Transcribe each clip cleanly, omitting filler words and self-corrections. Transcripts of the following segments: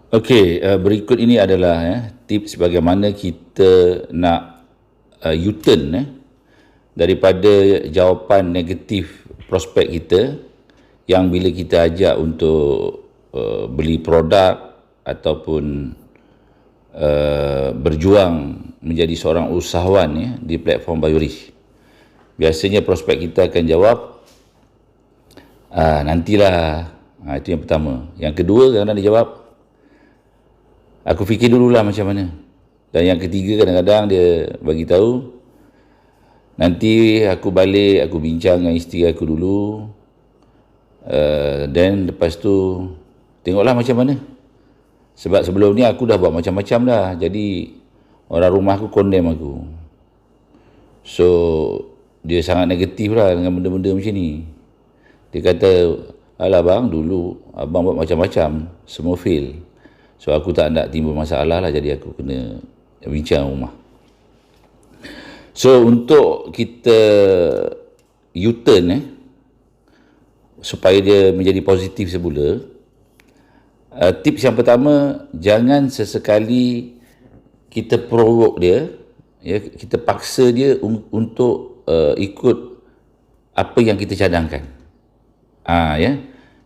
Okey, berikut ini adalah tips bagaimana kita nak U-turn daripada jawapan negatif prospek kita yang bila kita ajak untuk beli produk ataupun berjuang menjadi seorang usahawan di platform Biorish. Biasanya prospek kita akan jawab, nantilah. Itu yang pertama. Yang kedua, kadang-kadang dia jawab, aku fikir dululah macam mana. Dan yang ketiga, kadang-kadang dia bagi tahu, nanti aku balik, aku bincang dengan isteri aku dulu, dan lepas tu tengoklah macam mana. Sebab sebelum ni aku dah buat macam-macam dah. Jadi orang rumah aku condemn aku. So dia sangat negatif lah dengan benda-benda macam ni. Dia kata, alah bang, dulu abang buat macam-macam, semua fail. So aku tak nak timbul masalah lah, jadi aku kena bincang rumah. So untuk kita U-turn supaya dia menjadi positif semula, tips yang pertama, jangan sesekali kita provoke dia, kita paksa dia untuk ikut apa yang kita cadangkan.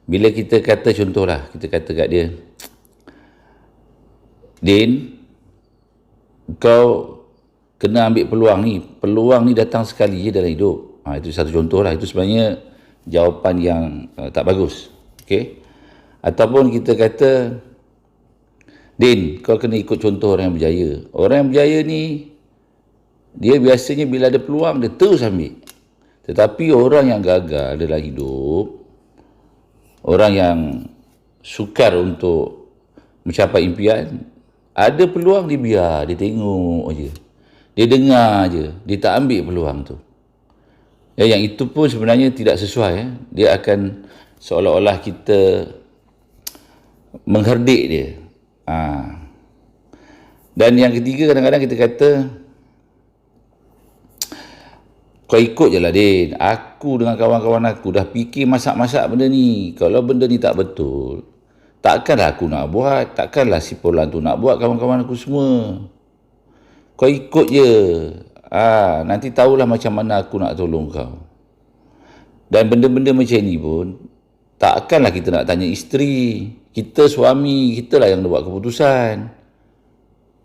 Bila kita kata, contohlah, kita kata kat dia, Din, kau kena ambil peluang ni datang sekali je dalam hidup. Itu satu contoh lah. Itu sebenarnya jawapan yang tak bagus. Okay? Ataupun kita kata, Din, kau kena ikut contoh orang yang berjaya. Orang yang berjaya ni, dia biasanya bila ada peluang, dia terus ambil. Tetapi orang yang gagal dalam hidup, orang yang sukar untuk mencapai impian, ada peluang dia biar, dia tengok je. Dia dengar je, dia tak ambil peluang tu. Yang itu pun sebenarnya tidak sesuai. Dia akan seolah-olah kita mengherdik dia. Dan yang ketiga, kadang-kadang kita kata, kau ikut je lah Din, aku dengan kawan-kawan aku dah fikir masak-masak benda ni. Kalau benda ni tak betul, takkanlah aku nak buat, takkanlah si Polan tu nak buat, kawan-kawan aku semua. Kau ikut je. Nanti tahulah macam mana aku nak tolong kau. Dan benda-benda macam ni pun, takkanlah kita nak tanya isteri. Kita suami, kita lah yang nak buat keputusan.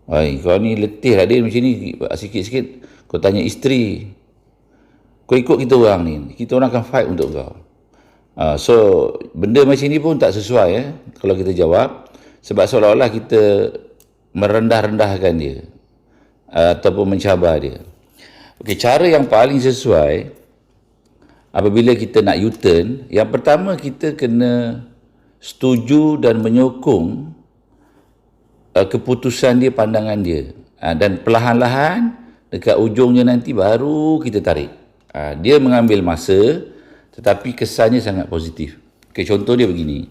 Kau ni letih lah Din macam ni, sikit-sikit kau tanya isteri. Kau ikut kita orang ni, kita orang akan fight untuk kau. So benda macam ni pun tak sesuai kalau kita jawab, sebab seolah-olah kita merendah-rendahkan dia ataupun mencabar dia. Okey, cara yang paling sesuai apabila kita nak U-turn, yang pertama kita kena setuju dan menyokong keputusan dia, pandangan dia, dan perlahan-lahan dekat ujungnya nanti baru kita tarik. Dia mengambil masa, tetapi kesannya sangat positif. Okay, contoh dia begini.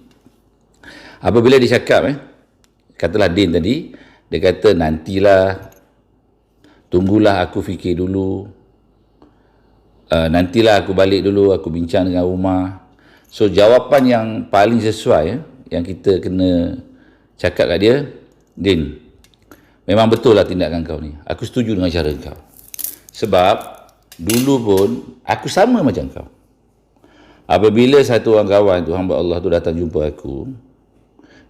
Apabila dia cakap, katalah Din tadi, dia kata, nantilah, tunggulah aku fikir dulu, nantilah aku balik dulu, aku bincang dengan rumah. So jawapan yang paling sesuai yang kita kena cakap kat dia, Din, memang betul lah tindakan kau ni, aku setuju dengan cara kau. Sebab dulu pun aku sama macam kau. Apabila satu orang kawan tu, hamba Allah tu datang jumpa aku,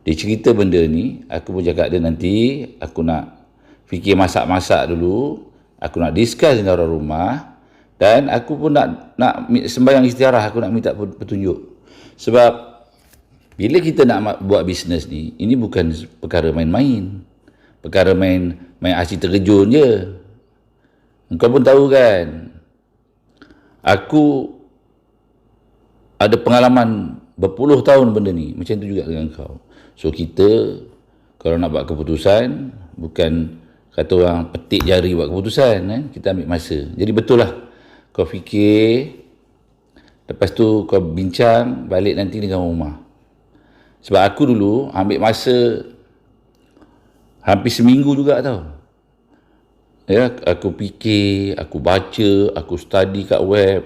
dia cerita benda ni, aku pun cakap dia, nanti aku nak fikir masak-masak dulu, aku nak discuss dengan orang rumah, dan aku pun nak sembahyang istiarah, aku nak minta petunjuk. Sebab bila kita nak buat bisnes ni, ini bukan perkara main-main, perkara main asyik terjun je. Engkau pun tahu kan, aku ada pengalaman berpuluh tahun benda ni, macam tu juga dengan kau. So kita kalau nak buat keputusan, bukan kata orang petik jari buat keputusan, kita ambil masa. Jadi betul lah, kau fikir, lepas tu kau bincang balik nanti dengan rumah. Sebab aku dulu ambil masa hampir seminggu juga tau. Aku fikir, aku baca, aku study kat web.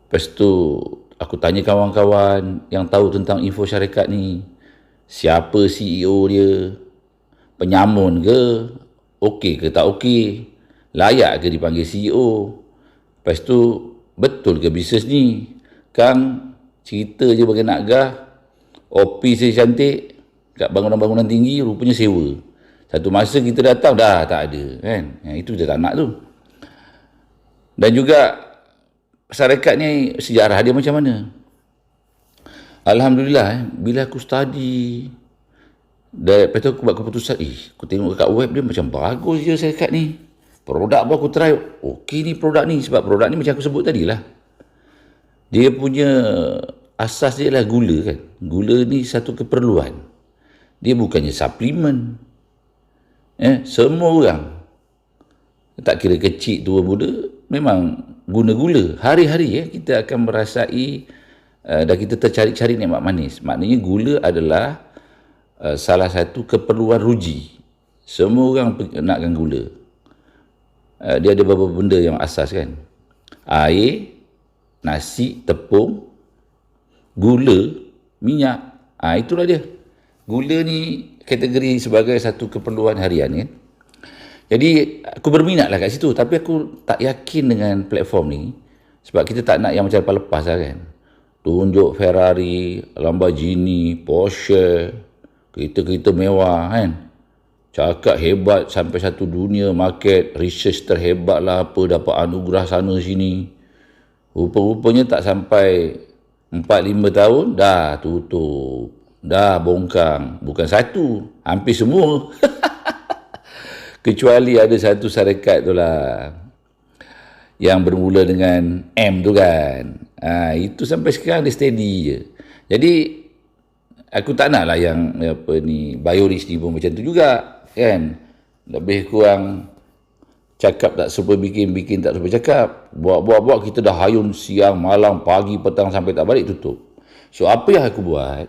Lepas tu aku tanya kawan-kawan yang tahu tentang info syarikat ni. siapa CEO dia, penyamun ke, okey ke tak okey, layak ke dipanggil CEO. Lepas tu, betul ke bisnes ni? Kang cerita je bagi nak gah, office dia cantik, kat bangunan-bangunan tinggi, rupanya sewa. Satu masa kita datang, dah tak ada. Kan? Itu dia tak nak tu. Dan juga, syarikat ni sejarah dia macam mana? Alhamdulillah, bila aku study, lepas tu aku buat keputusan, aku tengok kat web dia macam bagus je syarikat ni. Produk pun aku try, okey ni produk ni. Sebab produk ni macam aku sebut tadi lah. Dia punya asas dia lah gula kan. Gula ni satu keperluan. Dia bukannya suplemen. Semua orang, tak kira kecil tua muda, memang guna gula. Hari-hari kita akan merasai dan kita tercari-cari nikmat manis. Maknanya gula adalah salah satu keperluan ruji. Semua orang nakkan gula. Dia ada beberapa benda yang asas kan. Air, nasi, tepung, gula, minyak. Itulah dia. Gula ni kategori sebagai satu keperluan harian kan. Jadi aku berminat lah kat situ. Tapi aku tak yakin dengan platform ni. Sebab kita tak nak yang macam lepas-lepas lah kan. Tunjuk Ferrari, Lamborghini, Porsche, kereta-kereta mewah kan. Cakap hebat sampai satu dunia market, research terhebat lah apa, dapat anugerah sana sini. Rupa-rupanya tak sampai 4-5 tahun, dah tutup. Dah bongkang. Bukan satu, hampir semua. Kecuali ada satu syarikat tu lah. Yang bermula dengan M tu kan. Itu sampai sekarang dia steady je. Jadi, aku tak nak lah yang Biorich ni pun macam tu juga. Kan? Lebih kurang cakap tak serupa bikin tak serupa cakap. Buat kita dah hayun siang, malam, pagi, petang sampai tak balik tutup. So, apa yang aku buat?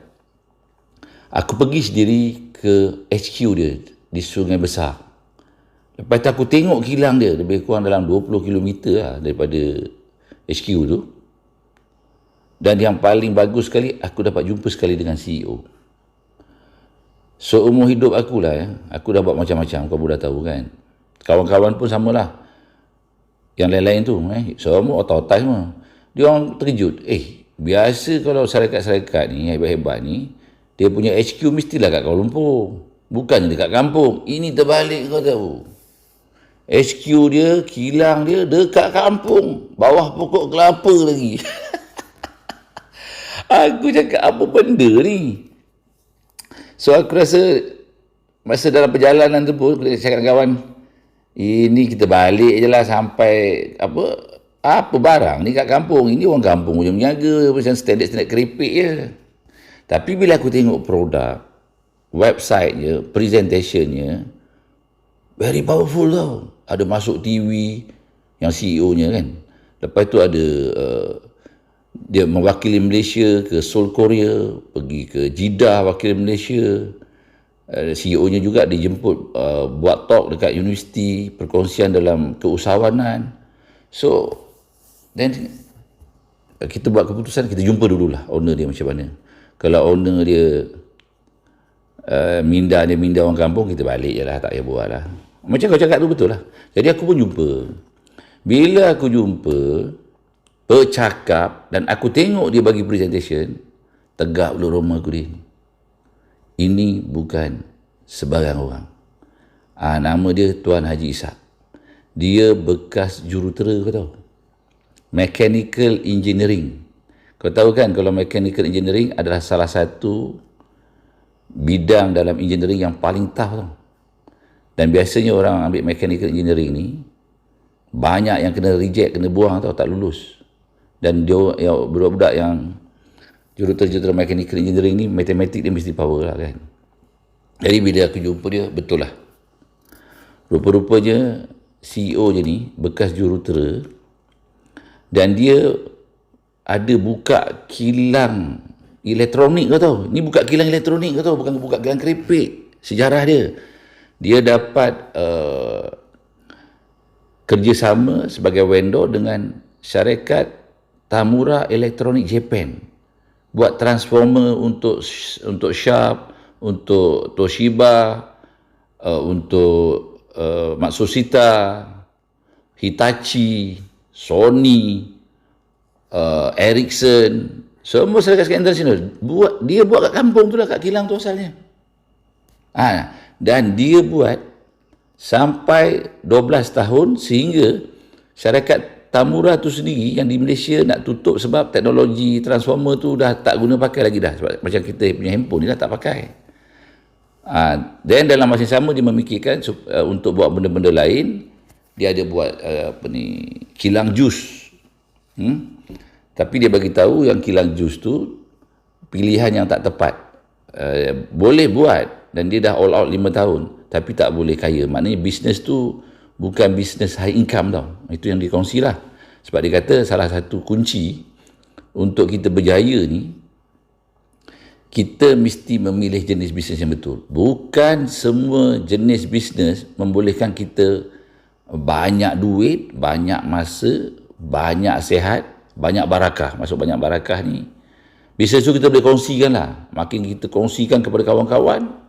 Aku pergi sendiri ke HQ dia di Sungai Besar. Lepas tu aku tengok kilang dia lebih kurang dalam 20 km lah daripada HQ tu. Dan yang paling bagus sekali, aku dapat jumpa sekali dengan CEO. Seumur hidup aku lah aku dah buat macam-macam, kau pun dah tahu kan. Kawan-kawan pun samalah. Yang lain-lain tu, semua otak-otak semua. Dia orang terkejut. Biasa kalau syarikat-syarikat ni, hebat-hebat ni, dia punya HQ mestilah kat Kuala Lumpur. Bukannya dekat kampung. Ini terbalik kau tahu. HQ dia, kilang dia dekat kampung. Bawah pokok kelapa lagi. Aku cakap apa benda ni? So aku rasa masa dalam perjalanan tu pun aku cakap dengan kawan, ini kita balik je lah sampai apa barang ni kat kampung. Ini orang kampung punya menjaga macam standard keripik je. Tapi bila aku tengok produk, website-nya, presentation-nya, very powerful tau. Ada masuk TV yang CEO-nya kan. Lepas tu ada dia mewakili Malaysia ke Seoul, Korea, pergi ke Jeddah wakili Malaysia. CEO-nya juga dijemput buat talk dekat universiti, perkongsian dalam keusahawanan. So, then kita buat keputusan, kita jumpa dululah owner dia macam mana. Kalau owner dia minda orang kampung, kita balik je lah, tak payah buat lah. Macam kau cakap tu betul lah. Jadi aku pun jumpa. Bila aku jumpa, bercakap dan aku tengok dia bagi presentation, tegak bulu roma aku dia. Ini bukan sebarang orang. Nama dia Tuan Haji Ishak. Dia bekas jurutera, kau tahu. Mechanical Engineering. Kau tahu kan kalau Mechanical Engineering adalah salah satu bidang dalam engineering yang paling tough tau. Dan biasanya orang ambil Mechanical Engineering ni, banyak yang kena reject, kena buang tau, tak lulus. Dan dia budak-budak yang jurutera Mechanical Engineering ni, matematik dia mesti power lah kan. Jadi bila aku jumpa dia, betul lah. Rupa-rupanya CEO je ni, bekas jurutera, dan dia ada buka kilang elektronik kau tahu. Ni buka kilang elektronik kau tahu, bukan buka kilang keripik. Sejarah dia. Dia dapat kerjasama sebagai vendor dengan syarikat Tamura Electronic Japan. Buat transformer untuk shaft, untuk Toshiba, untuk Matsushita, Hitachi, Sony, Ericsson, semua syarikat internasional dia buat kat kampung tu lah, kat kilang tu asalnya. Dan dia buat sampai 12 tahun sehingga syarikat Tamura tu sendiri yang di Malaysia nak tutup sebab teknologi transformer tu dah tak guna pakai lagi dah. Sebab macam kita punya handphone ni dah tak pakai. Dan dalam masa yang sama dia memikirkan untuk buat benda-benda lain. Dia ada buat kilang jus. Tapi dia bagi tahu yang kilang jus tu pilihan yang tak tepat. Boleh buat dan dia dah all out 5 tahun tapi tak boleh kaya. Maknanya bisnes tu bukan bisnes high income tau. Itu yang dikongsi lah. Sebab dia kata salah satu kunci untuk kita berjaya ni, kita mesti memilih jenis bisnes yang betul. Bukan semua jenis bisnes membolehkan kita banyak duit, banyak masa, banyak sihat, banyak barakah. Maksud banyak barakah ni, bisnes tu kita boleh kongsikan lah. Makin kita kongsikan kepada kawan-kawan,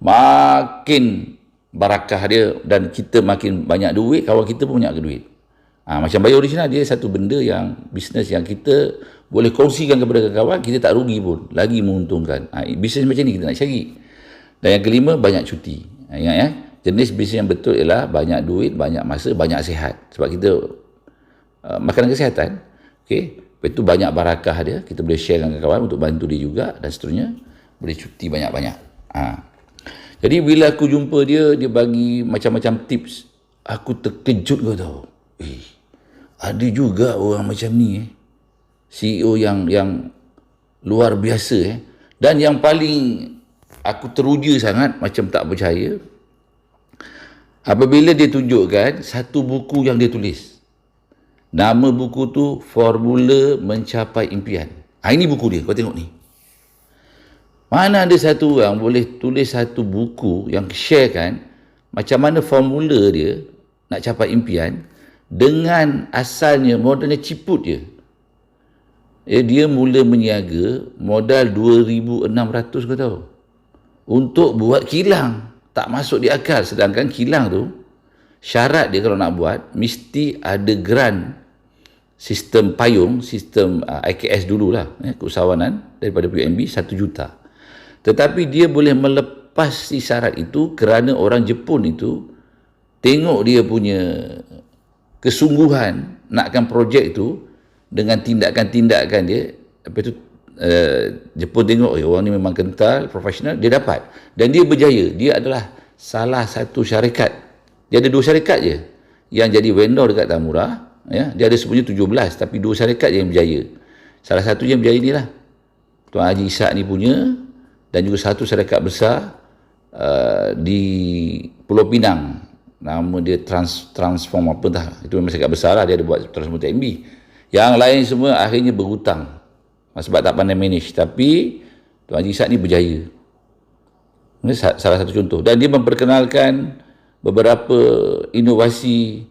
makin barakah dia dan kita makin banyak duit, kawan kita pun banyak duit. Macam Biorish dia satu benda yang bisnes yang kita boleh kongsikan kepada kawan, kita tak rugi pun, lagi menguntungkan. Bisnes macam ni kita nak cari. Dan yang kelima, banyak cuti. Ingat ya, jenis bisnes yang betul ialah banyak duit, banyak masa, banyak sihat. Sebab kita makanan kesihatan, okey. Lepas tu banyak barakah dia, kita boleh share dengan kawan untuk bantu dia juga dan seterusnya. Boleh cuti banyak-banyak. Jadi bila aku jumpa dia, dia bagi macam-macam tips. Aku terkejut kau tahu. Ada juga orang macam ni CEO yang luar biasa Dan yang paling aku teruja sangat, macam tak percaya, apabila dia tunjukkan satu buku yang dia tulis. Nama buku tu Formula Mencapai Impian. Ini buku dia, kau tengok ni. Mana ada satu orang boleh tulis satu buku yang sharekan macam mana formula dia nak capai impian dengan asalnya modalnya ciput je. Dia mula meniaga modal 2,600 kau tahu. Untuk buat kilang. Tak masuk di akal. Sedangkan kilang tu, syarat dia kalau nak buat, mesti ada grant sistem payung, sistem IKS dululah, keusahawanan daripada PUMB 1 juta. Tetapi dia boleh melepas si syarat itu kerana orang Jepun itu tengok dia punya kesungguhan nakkan projek itu dengan tindakan-tindakan dia. Lepas tu Jepun tengok orang ni memang kental, profesional, dia dapat. Dan dia berjaya. Dia adalah salah satu syarikat. Dia ada 2 syarikat je yang jadi vendor dekat Tamura. Dia ada sebenarnya 17, tapi 2 syarikat je yang berjaya. Salah satu yang berjaya ni lah Tuan Haji Ishak ni punya, dan juga satu syarikat besar di Pulau Pinang. Nama dia Transform apa dah. Itu memang syarikat besar lah. Dia ada buat Transform TMB. Yang lain semua akhirnya berhutang sebab tak pandai manage. Tapi Tuan Haji Ishak ni berjaya. Ini salah satu contoh. Dan dia memperkenalkan beberapa inovasi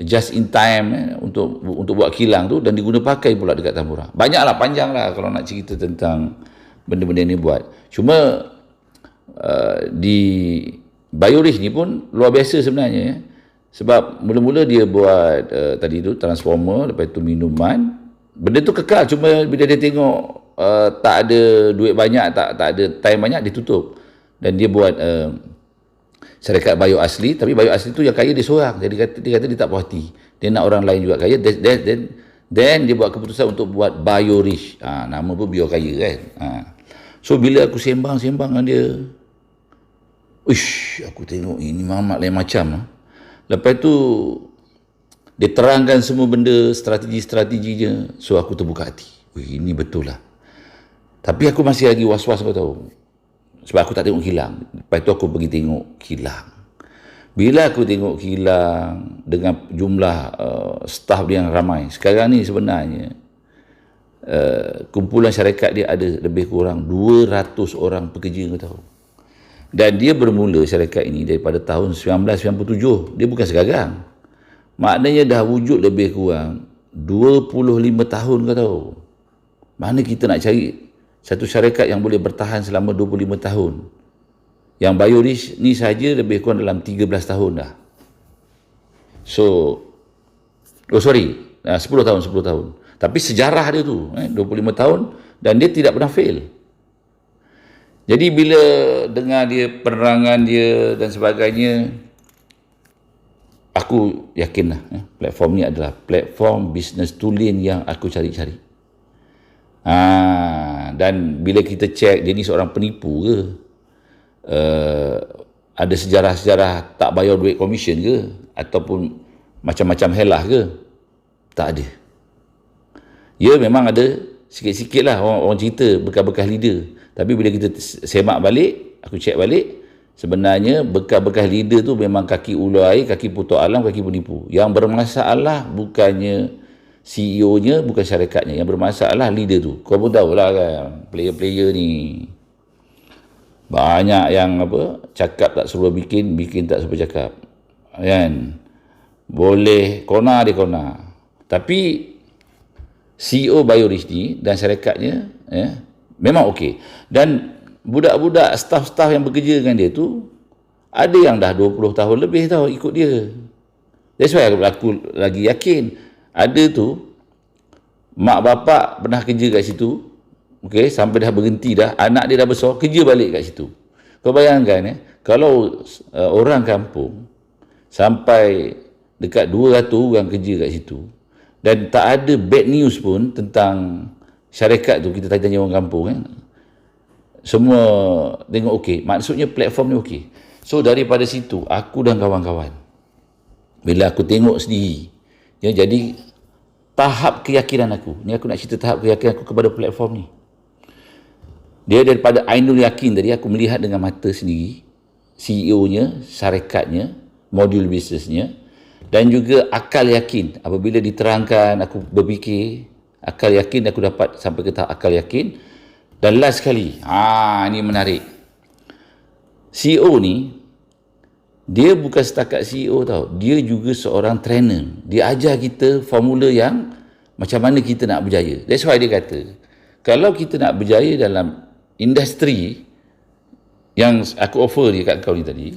just in time untuk buat kilang tu, dan diguna pakai pula dekat Tamura. Banyaklah, panjang lah kalau nak cerita tentang benda-benda ni buat. Cuma di Biorish ni pun luar biasa sebenarnya. Sebab mula-mula dia buat tadi tu transformer, lepas tu minuman. Benda tu kekal, cuma bila dia tengok tak ada duit banyak, tak ada time banyak, dia tutup. Dan dia buat syarikat Bio Asli, tapi Bio Asli tu yang kaya dia seorang. Jadi dia kata dia tak puas hati. Dia nak orang lain juga kaya. Then dia buat keputusan untuk buat Biorish. Nama pun bio kaya kan. So bila aku sembang-sembang dengan dia, aku tengok ini mamak lain macam. Lepas tu dia terangkan semua benda, strategi-strateginya. So aku terbuka hati. Ini betul lah. Tapi aku masih lagi was-was, kau tahu. Sebab aku tak tengok kilang. Lepas tu aku pergi tengok kilang. Bila aku tengok kilang dengan jumlah staf dia yang ramai. Sekarang ni sebenarnya kumpulan syarikat dia ada lebih kurang 200 orang pekerja, kau tahu. Dan dia bermula syarikat ini daripada tahun 1997. Dia bukan sekarang. Maknanya dah wujud lebih kurang 25 tahun, kau tahu. Mana kita nak cari satu syarikat yang boleh bertahan selama 25 tahun. Yang Biorisk ni saja lebih kurang dalam 13 tahun dah. So, 10 tahun. Tapi sejarah dia tu, 25 tahun dan dia tidak pernah fail. Jadi bila dengar dia, penerangan dia dan sebagainya, aku yakinlah platform ni adalah platform business tooling yang aku cari-cari. Dan bila kita cek dia ni seorang penipu ke? Ada sejarah-sejarah tak bayar duit komisen ke? Ataupun macam-macam helah ke? Tak ada. Ya, memang ada sikit-sikit lah orang cerita bekas-bekas leader. Tapi bila kita semak balik, aku cek balik, sebenarnya bekas-bekas leader tu memang kaki ulu air, kaki putus alam, kaki penipu. Yang bermasalah bukannya CEO-nya, bukan syarikatnya. Yang bermasalah leader tu. Kau pun tahulah kan, player-player ni banyak yang cakap tak suruh bikin, bikin tak suruh cakap. Kan? Boleh kona dia kona. Tapi CEO Biorisk ni dan syarikatnya memang okey. Dan budak-budak staff-staff yang bekerja dengan dia tu ada yang dah 20 tahun lebih tau ikut dia. That's why aku lagi yakin ada tu mak bapak pernah kerja kat situ, okey, sampai dah berhenti dah, anak dia dah besar, kerja balik kat situ. Kau bayangkan kalau orang kampung sampai dekat 200 orang kerja kat situ dan tak ada bad news pun tentang syarikat tu, kita tanya orang kampung semua tengok okey, maksudnya platform ni okey. So daripada situ aku dan kawan-kawan, bila aku tengok sendiri, jadi tahap keyakinan aku ni, aku nak cerita tahap keyakinan aku kepada platform ni. Dia daripada Ainul yakin tadi, aku melihat dengan mata sendiri CEO-nya, syarikatnya, modul bisnesnya, dan juga akal yakin. Apabila diterangkan, aku berfikir, akal yakin, aku dapat sampai ke tahap akal yakin. Dan last sekali, ini menarik. CEO ni, dia bukan setakat CEO tau, dia juga seorang trainer. Dia ajar kita formula yang macam mana kita nak berjaya. That's why dia kata, kalau kita nak berjaya dalam industri yang aku offer dia kat kau ni tadi,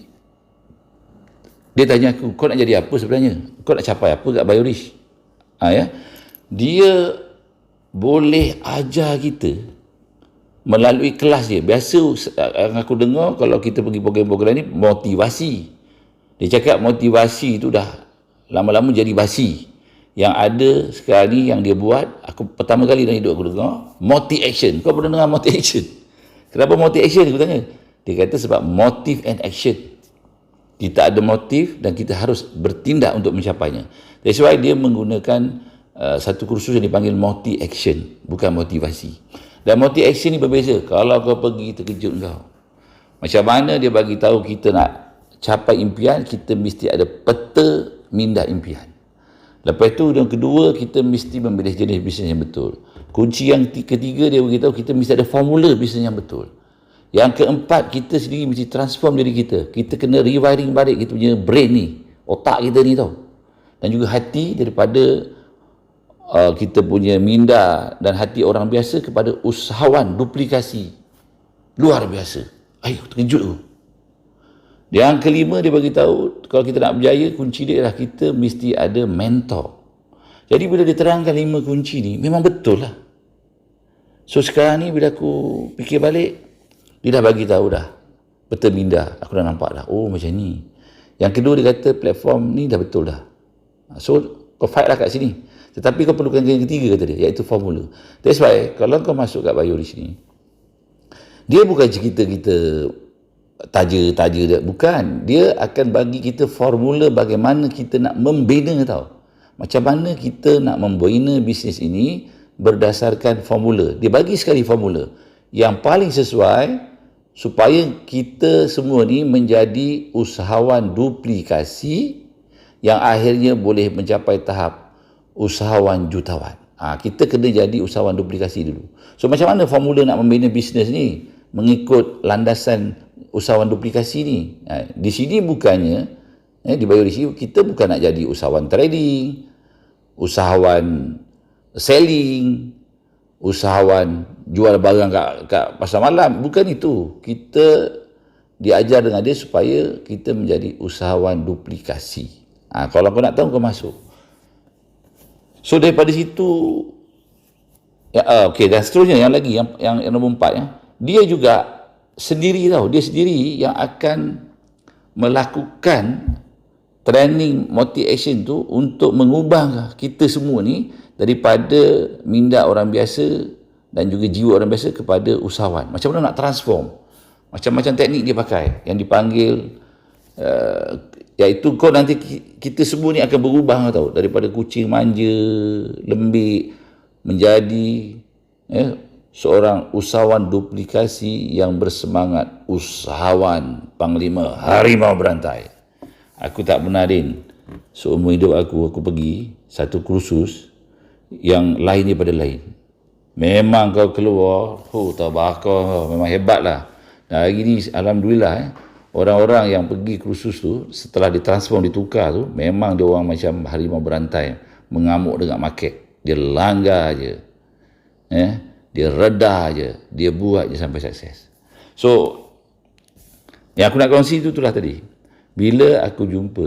dia tanya aku, kau nak jadi apa sebenarnya? Kau nak capai apa kat Biorisk? Dia boleh ajar kita melalui kelas dia. Biasa yang aku dengar kalau kita pergi program-program ni, motivasi. Dia cakap motivasi tu dah lama-lama jadi basi. Yang ada sekarang ni yang dia buat, aku pertama kali dalam hidup aku dengar, multi-action. Kau pernah dengar multi-action? Kenapa multi-action? Aku tanya. Dia kata sebab motive and action. Kita ada motif dan kita harus bertindak untuk mencapainya. That's why dia menggunakan satu kursus yang dipanggil multi-action, bukan motivasi. Dan multi-action ni berbeza. Kalau kau pergi, terkejut kau. Macam mana dia bagi tahu kita nak capai impian, kita mesti ada peta minda impian. Lepas tu yang kedua, kita mesti memilih jenis bisnes yang betul. Kunci yang ketiga, dia beritahu kita mesti ada formula bisnes yang betul. Yang keempat, kita sendiri mesti transform diri kita. Kita kena rewiring balik kita punya brain ni, otak kita ni tau. Dan juga hati daripada kita punya minda dan hati orang biasa kepada usahawan duplikasi. Luar biasa. Terkejut aku. Yang kelima, dia bagi tahu kalau kita nak berjaya, kunci dia adalah kita mesti ada mentor. Jadi bila dia terangkan 5 kunci ni, memang betul lah. So sekarang ni bila aku fikir balik, dia dah bagi tahu dah peta minda. Aku dah nampak dah, oh macam ni. Yang kedua, dia kata platform ni dah betul dah. So kau fight lah kat sini. Tetapi kau perlukan yang ketiga, kata dia, iaitu formula. That's why kalau kau masuk kat Biorisk ni, dia bukan cerita kita taja dia, bukan. Dia akan bagi kita formula bagaimana kita nak membina tau. Macam mana kita nak membina bisnes ini berdasarkan formula. Dia bagi sekali formula yang paling sesuai supaya kita semua ni menjadi usahawan duplikasi yang akhirnya boleh mencapai tahap usahawan jutawan. Kita kena jadi usahawan duplikasi dulu. So macam mana formula nak membina bisnes ni mengikut landasan usahawan duplikasi ni? Di sini bukannya di Biorisk kita bukan nak jadi usahawan trading, usahawan selling, usahawan jual barang kat pasar malam. Bukan itu. Kita diajar dengan dia supaya kita menjadi usahawan duplikasi. Kalau kau nak tahu, kau masuk. So daripada situ, okey, dan seterusnya yang lagi, yang nombor 4 ya. Dia juga sendiri tau. Dia sendiri yang akan melakukan training multi-action tu untuk mengubah kita semua ni daripada minda orang biasa dan juga jiwa orang biasa kepada usahawan. Macam mana nak transform? Macam-macam teknik dia pakai yang dipanggil iaitu kau nanti kita semua ni akan berubah tau, daripada kucing manja, lembik menjadi seorang usahawan duplikasi yang bersemangat, usahawan panglima harimau berantai. Aku tak pernah, Din, seumur hidup aku pergi satu kursus yang lain daripada lain. Memang kau keluar, tabakah, memang hebat lah. Dan hari ni alhamdulillah orang-orang yang pergi kursus tu setelah ditransform, ditukar tu, memang dia orang macam harimau berantai, mengamuk dengan market. Dia langgar je, dia reda je, dia buat je sampai sukses. So yang aku nak kongsi tu itulah tadi. Bila aku jumpa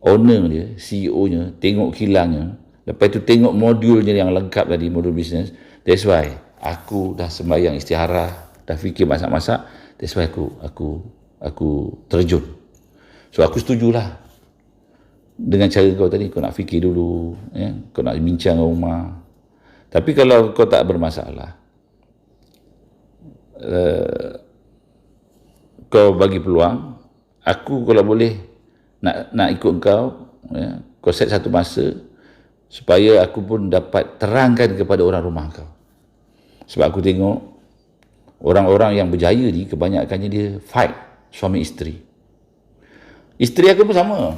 owner dia, CEO-nya, tengok kilangnya, lepas tu tengok modulnya yang lengkap tadi, modul bisnes, that's why aku dah sembahyang istiharah, dah fikir masak-masak, that's why aku terjun. So aku setujulah dengan cara kau tadi, kau nak fikir dulu, kau nak bincang dengan rumah. Tapi kalau kau tak bermasalah, kau bagi peluang, aku kalau boleh nak ikut kau, kau set satu masa supaya aku pun dapat terangkan kepada orang rumah kau. Sebab aku tengok orang-orang yang berjaya ni kebanyakannya dia fight suami isteri. Isteri aku pun sama.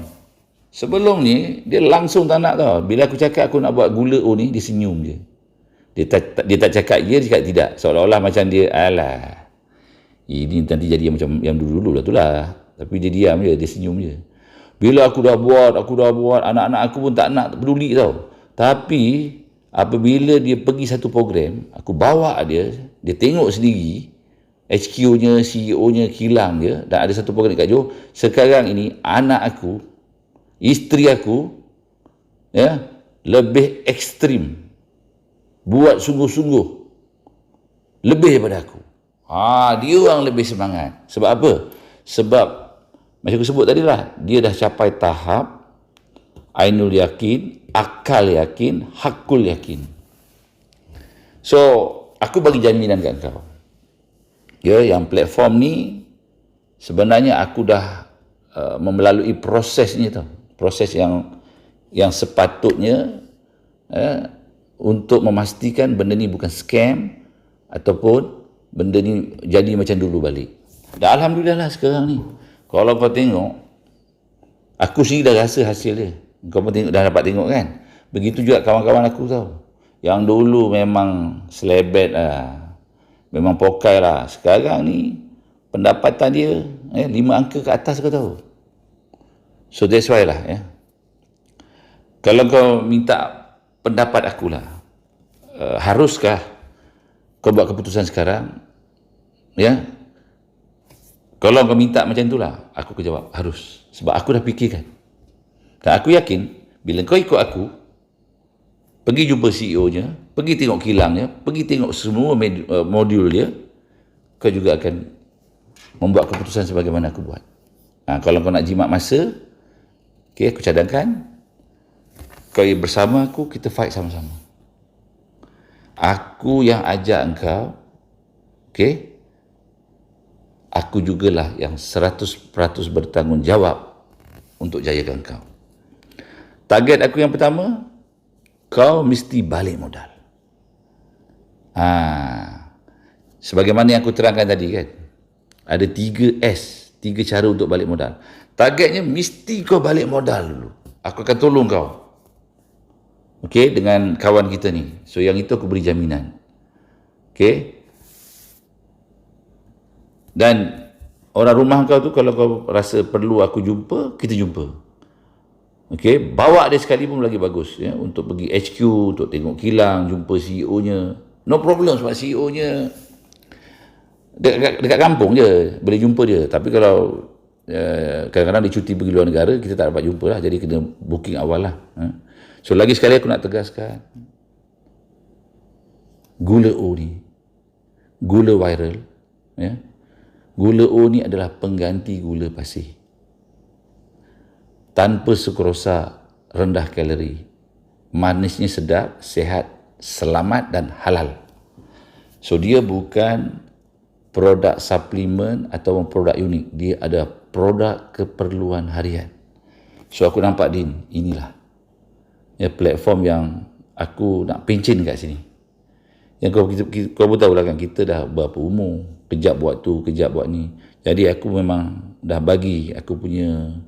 Sebelum ni dia langsung tak nak tau. Bila aku cakap aku nak buat gula ni, dia senyum je. Dia tak cakap ya, dia cakap tidak. Seolah-olah macam dia, alah, ini nanti jadi macam yang dulu-dulu lah tu lah. Tapi dia diam je, dia senyum je. Bila aku dah buat, anak-anak aku pun tak nak peduli tau. Tapi apabila dia pergi satu program, aku bawa dia tengok sendiri, HQ-nya, CEO-nya, kilang dia, dan ada satu program dekat Johor. Sekarang ini anak aku, isteri aku, lebih ekstrim, buat sungguh-sungguh, lebih daripada aku. Dia orang lebih semangat. Sebab apa? Sebab macam aku sebut tadi lah, dia dah capai tahap ainul yakin, akal yakin, hakul yakin. So aku bagi jaminan kat kau, yang platform ni sebenarnya aku dah melalui prosesnya tau. Proses yang sepatutnya untuk memastikan benda ni bukan scam ataupun benda ni jadi macam dulu balik. Dan alhamdulillah lah sekarang ni, kalau kau tengok, aku sendiri dah rasa hasil dia. Kau pun dah dapat tengok kan. Begitu juga kawan-kawan aku tau, yang dulu memang selebet lah, memang pokai lah. Sekarang ni pendapatan dia 5 angka ke atas, kau tahu. So that's why lah kalau kau minta pendapat akulah, haruskah kau buat keputusan sekarang? Kalau kau minta macam itulah, aku akan jawab harus. Sebab aku dah fikirkan. Dan aku yakin, bila kau ikut aku, pergi jumpa CEO-nya, pergi tengok kilangnya, pergi tengok semua modul dia, kau juga akan membuat keputusan sebagaimana aku buat. Kalau kau nak jimat masa, aku cadangkan, kau bersama aku, kita fight sama-sama. Aku yang ajak engkau, aku jugalah yang 100% bertanggungjawab untuk jayakan kau. Target aku yang pertama, kau mesti balik modal. Sebagaimana yang aku terangkan tadi kan, ada 3S, 3 cara untuk balik modal. Targetnya mesti kau balik modal dulu. Aku akan tolong kau. Dengan kawan kita ni. So yang itu aku beri jaminan. Dan orang rumah kau tu, kalau kau rasa perlu aku jumpa, kita jumpa. Okey, bawa dia sekali pun lagi bagus ya, untuk pergi HQ, untuk tengok kilang, jumpa CEO-nya. No problem sebab CEO-nya dekat kampung je, boleh jumpa dia. Tapi kalau kadang-kadang dia cuti pergi luar negara, kita tak dapat jumpa lah, jadi kena booking awal lah. So lagi sekali aku nak tegaskan, gula O ni, gula viral ya. Gula O ni adalah pengganti gula pasir. Tanpa sukrosa, rendah kalori, manisnya sedap, sihat, selamat dan halal. So dia bukan produk suplemen atau produk unik, dia ada produk keperluan harian. So aku nampak Din, inilah ya platform yang aku nak pencin kat sini. Yang kau pun tahu lah kan, kita dah berapa umur, kejap buat tu, kejap buat ni. Jadi aku memang dah bagi aku punya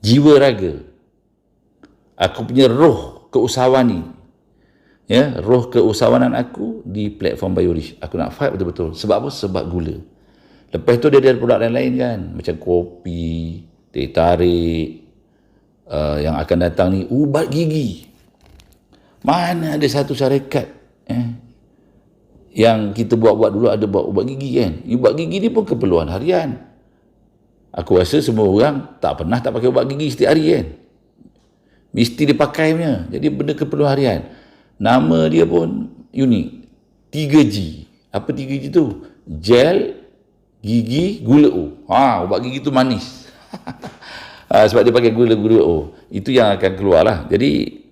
jiwa raga, aku punya roh keusahawan ni, ya, roh keusahawanan aku di platform Biorich. Aku nak fight betul-betul. Sebab apa? Sebab gula. Lepas tu dia ada produk lain-lain kan, macam kopi, teh tarik, yang akan datang ni ubat gigi. Mana ada satu syarikat yang kita buat-buat dulu ada buat ubat gigi kan. Ubat gigi ni pun keperluan harian. Aku rasa semua orang tak pernah tak pakai ubat gigi setiap hari kan. Mesti dipakai punya. Jadi benda keperluan harian. Nama dia pun unik. 3G. Apa 3G tu? Gel, gigi, gula O. Ubat gigi tu manis. Sebab dia pakai gula O. Itu yang akan keluar lah. Jadi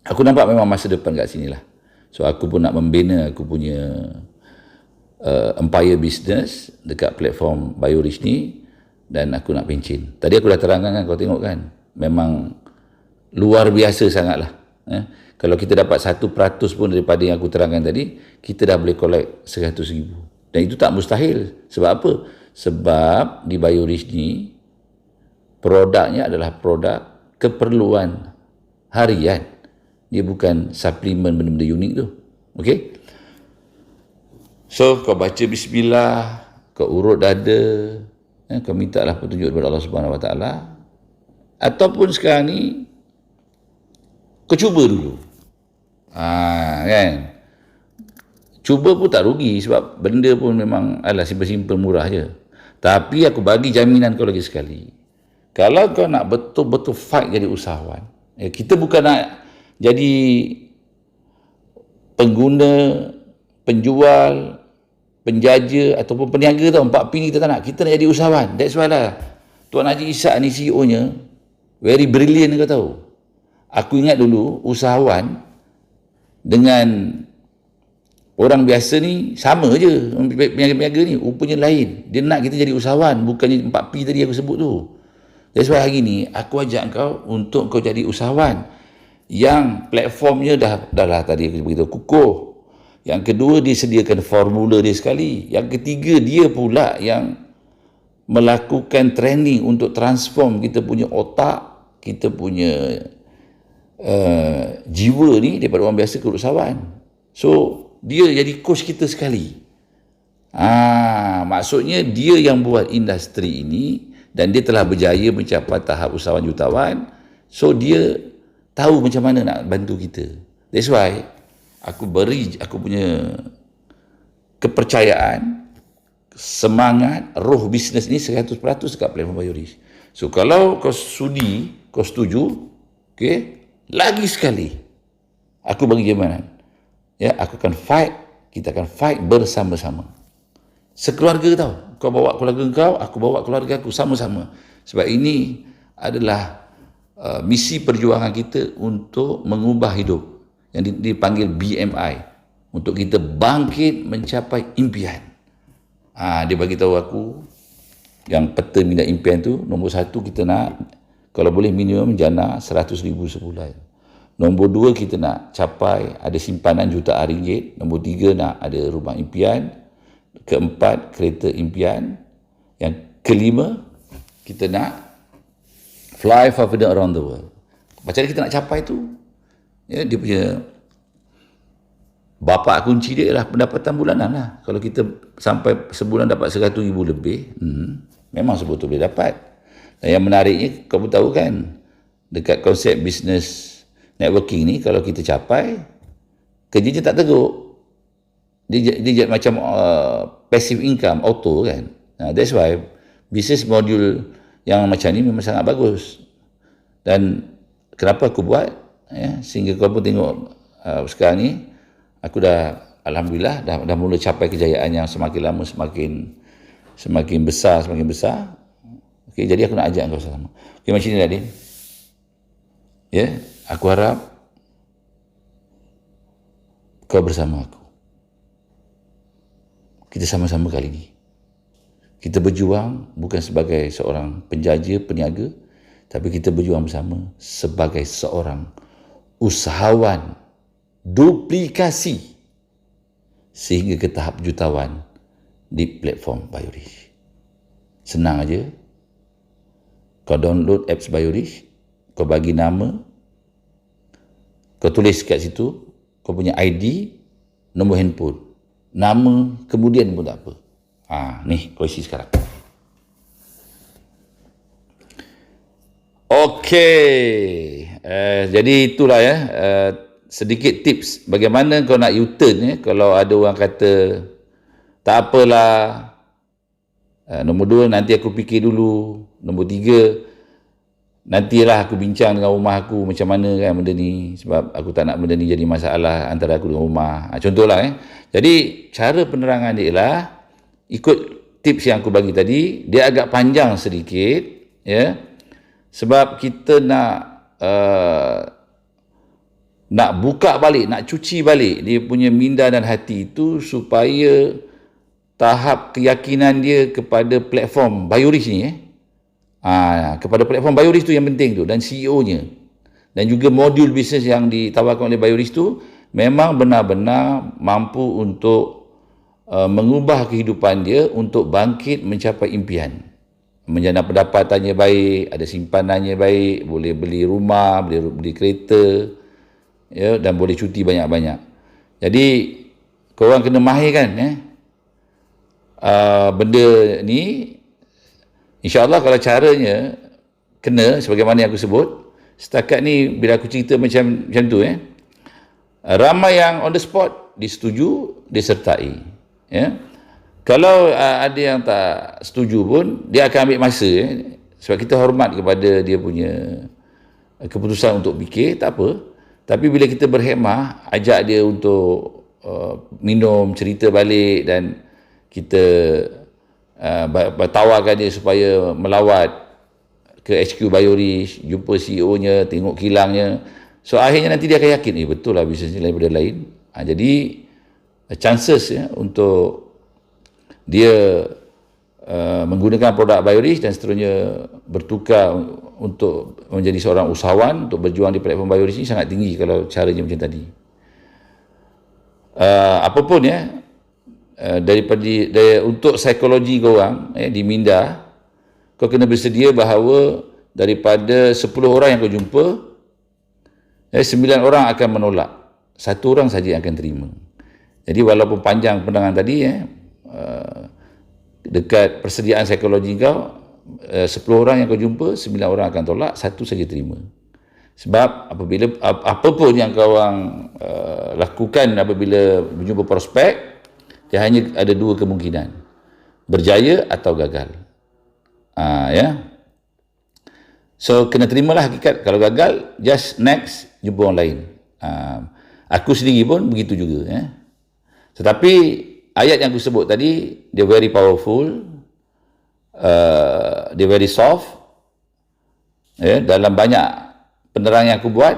aku nampak memang masa depan kat sini lah. So aku pun nak membina aku punya empire business dekat platform Biorich ni. Dan aku nak pencin. Tadi aku dah terangkan kan, kau tengok kan. Memang luar biasa sangatlah. Kalau kita dapat 1% pun daripada yang aku terangkan tadi, kita dah boleh collect 100,000. Dan itu tak mustahil. Sebab apa? Sebab di Biorich ni, produknya adalah produk keperluan harian. Dia bukan suplemen benda-benda unik tu. Okey? So, kau baca bismillah, kau urut dada, kau minta lah petunjuk daripada Allah Subhanahu Wa Taala, ataupun sekarang ni kau cuba dulu. Kan? Cuba pun tak rugi sebab benda pun memang simple-simple murah je. Tapi aku bagi jaminan kau lagi sekali. Kalau kau nak betul-betul fight jadi usahawan, kita bukan nak jadi pengguna, penjual, penjaja ataupun peniaga tau. 4P ni kita tak nak. Kita nak jadi usahawan. That's why lah Tuan Haji Ishak ni CEO-nya very brilliant kau tahu. Aku ingat dulu usahawan dengan orang biasa ni sama je. Peniaga-peniaga ni rupanya lain. Dia nak kita jadi usahawan, bukannya 4P tadi aku sebut tu. That's why hari ni aku ajak kau untuk kau jadi usahawan yang platformnya dah lah tadi aku beritahu kukuh. Yang kedua, dia sediakan formula dia sekali. Yang ketiga, dia pula yang melakukan training untuk transform kita punya otak, kita punya jiwa ni daripada orang biasa ke usahawan. So, dia jadi coach kita sekali. Maksudnya dia yang buat industri ini dan dia telah berjaya mencapai tahap usahawan jutawan. So, dia tahu macam mana nak bantu kita. That's why aku beri aku punya kepercayaan, semangat, roh bisnes ni 100% dekat platform Biorich. So kalau kau sudi, kau setuju, okay, lagi sekali aku bagi jaminan. Ya, aku akan fight, kita akan fight bersama-sama. Sekeluarga tau. Kau bawa keluarga kau, aku bawa keluarga aku sama-sama. Sebab ini adalah misi perjuangan kita untuk mengubah hidup yang dipanggil BMI, untuk kita bangkit mencapai impian. Dia bagi tahu aku yang peta minat impian tu, nombor 1 kita nak kalau boleh minimum jana 100,000 sebulan. Nombor 2 kita nak capai ada simpanan jutaan ringgit. Nombor 3 nak ada rumah impian. Keempat, kereta impian. Yang kelima, kita nak fly confident around the world. Macam mana kita nak capai tu? Ya, dia punya bapak kunci dia adalah pendapatan bulanan lah. Kalau kita sampai sebulan dapat 100,000 lebih, memang sebetulnya boleh dapat. Dan yang menariknya, kau tahu kan, dekat konsep business networking ni, kalau kita capai, kerjanya tak teruk. Dia macam passive income, auto kan. That's why business module yang macam ni memang sangat bagus. Dan kenapa aku buat, sehingga kau pun tengok sekarang ni, aku dah, alhamdulillah, dah mula capai kejayaan yang semakin lama semakin besar. Okay, jadi aku nak ajak kau sama. Okay, macam ni lah, Din. Aku harap kau bersama aku. Kita sama-sama kali ni. Kita berjuang bukan sebagai seorang penjaja, peniaga, tapi kita berjuang bersama sebagai seorang usahawan duplikasi sehingga ke tahap jutawan di platform Biorish. Senang aja. Kau download apps Biorish, kau bagi nama, kau tulis kat situ, kau punya ID, nombor handphone, nama, kemudian pun tak apa. Ni, kau isi sekarang. Okey. Jadi itulah sedikit tips bagaimana kau nak U-turn kalau ada orang kata tak apalah. Nombor 2, nanti aku fikir dulu. Nombor 3, nantilah aku bincang dengan rumah aku macam mana kan benda ni, sebab aku tak nak benda ni jadi masalah antara aku dengan rumah. Contohlah Jadi cara penerangan dia ialah ikut tips yang aku bagi tadi. Dia agak panjang sedikit sebab kita nak buka balik, nak cuci balik dia punya minda dan hati itu supaya tahap keyakinan dia kepada platform Biorish ni kepada platform Biorish tu yang penting tu, dan CEO-nya dan juga modul bisnes yang ditawarkan oleh Biorish tu memang benar-benar mampu untuk mengubah kehidupan dia untuk bangkit mencapai impian. Menjana pendapatannya baik, ada simpanannya baik, boleh beli rumah, boleh beli kereta, dan boleh cuti banyak-banyak. Jadi korang kena mahirkan benda ni. InsyaAllah kalau caranya kena sebagaimana yang aku sebut, setakat ni bila aku cerita macam tu ramai yang on the spot disetujui, disertai. Kalau ada yang tak setuju pun, dia akan ambil masa sebab kita hormat kepada dia punya keputusan untuk fikir, tak apa. Tapi bila kita berhemah, ajak dia untuk minum, cerita balik, dan kita tawarkan dia supaya melawat ke HQ Biorish, jumpa CEO-nya, tengok kilangnya. So akhirnya nanti dia akan yakin, betul lah bisnes ni lain daripada lain. Jadi chances untuk dia menggunakan produk Biorish dan seterusnya bertukar untuk menjadi seorang usahawan untuk berjuang di platform Biorish ni sangat tinggi kalau caranya macam tadi. Apapun untuk psikologi korang di minda, kau kena bersedia bahawa daripada 10 orang yang kau jumpa, 9 orang akan menolak, 1 orang saja yang akan terima. Jadi walaupun panjang pendengaran tadi dekat persediaan psikologi kau, 10 orang yang kau jumpa, 9 orang akan tolak, 1 saja terima. Sebab apabila apapun yang kau lakukan apabila berjumpa prospek, dia hanya ada 2 kemungkinan, berjaya atau gagal. So kena terimalah hakikat. Kalau gagal, just next, jumpa orang lain. Aku sendiri pun begitu juga. Tetapi ayat yang aku sebut tadi, dia very powerful, dia very soft. Dalam banyak penerangan yang aku buat,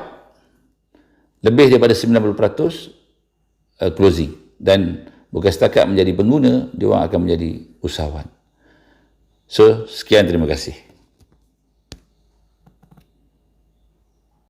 lebih daripada 90% closing. Dan bukan setakat menjadi pengguna, dia orang akan menjadi usahawan. So, sekian, terima kasih.